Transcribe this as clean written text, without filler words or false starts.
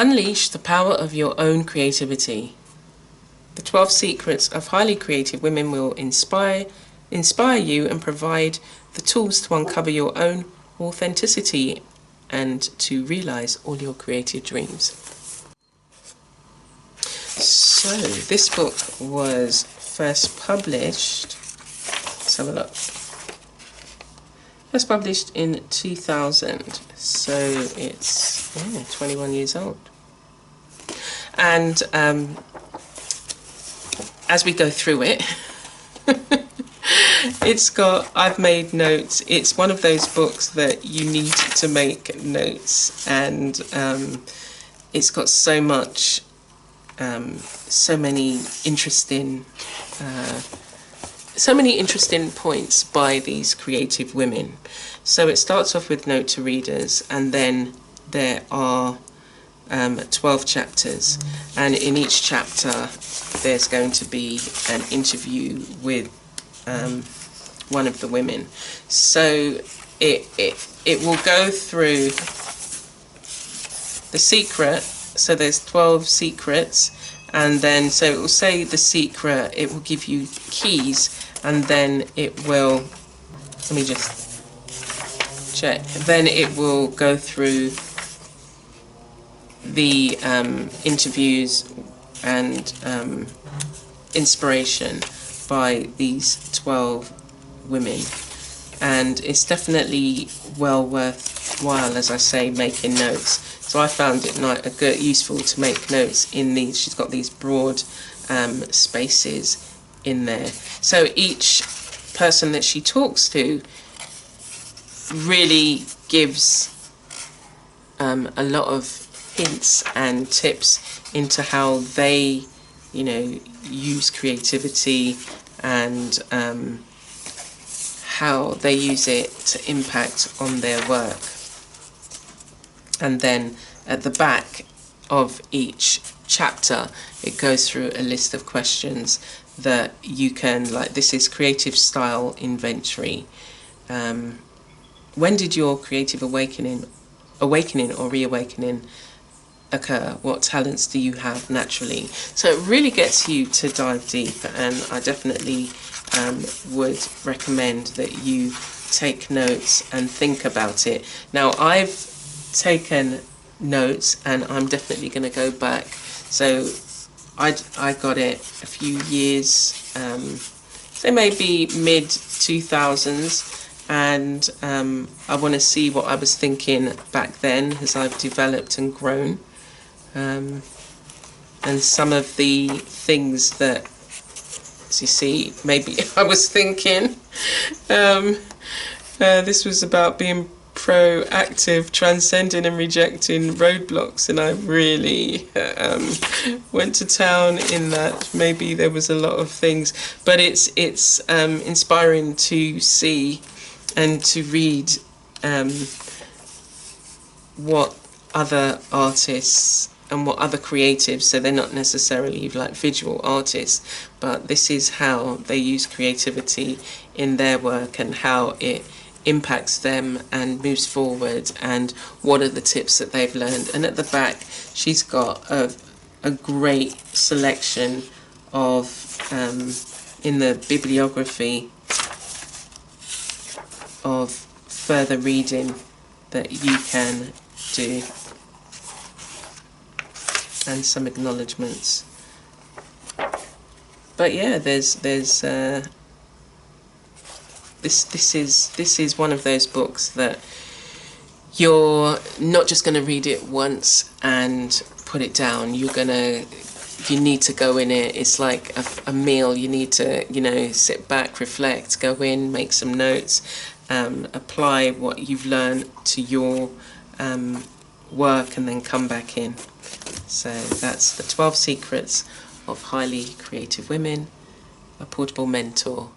Unleash the power of your own creativity. The 12 secrets of highly creative women will inspire you and provide the tools to uncover your own authenticity and to realize all your creative dreams. So this book was first published, let's have a look, first published in 2000, so it's 21 years old. And as we go through it, I've made notes. It's one of those books that you need to make notes, and it's got so much, so many interesting points by these creative women. So it starts off with note to readers, and then there are 12 chapters, and in each chapter there's going to be an interview with one of the women. So it will go through the secret. So there's 12 secrets, and then so it will say the secret, it will give you keys, and then it will, let me just check, then it will go through the interviews and inspiration by these 12 women, and it's definitely well worthwhile, as I say, making notes. So I found it useful to make notes in these. She's got these broad spaces in there. So each person that she talks to really gives a lot of hints and tips into how they, use creativity, and how they use it to impact on their work. And then at the back of each chapter, it goes through a list of questions that you can, like, this is creative style inventory. When did your creative awakening or reawakening occur? What talents do you have naturally? So it really gets you to dive deep, and I definitely would recommend that you take notes and think about it. Now, I've taken notes, and I'm definitely going to go back. So I got it a few years, so maybe mid 2000s, and I want to see what I was thinking back then as I've developed and grown, and some of the things that, as you see, maybe I was thinking. This was about being proactive, transcending and rejecting roadblocks, and I really went to town in that. Maybe there was a lot of things, but it's inspiring to see and to read what other artists and what other creatives, so they're not necessarily like visual artists, but this is how they use creativity in their work and how it impacts them and moves forward, and what are the tips that they've learned. And at the back she's got a great selection of in the bibliography of further reading that you can do, and some acknowledgements. But yeah, there's this is one of those books that you're not just going to read it once and put it down. You need to go in it. It's like a meal. You need to, sit back, reflect, go in, make some notes, apply what you've learned to your work, and then come back in. So that's the 12 Secrets of Highly Creative Women, a portable mentor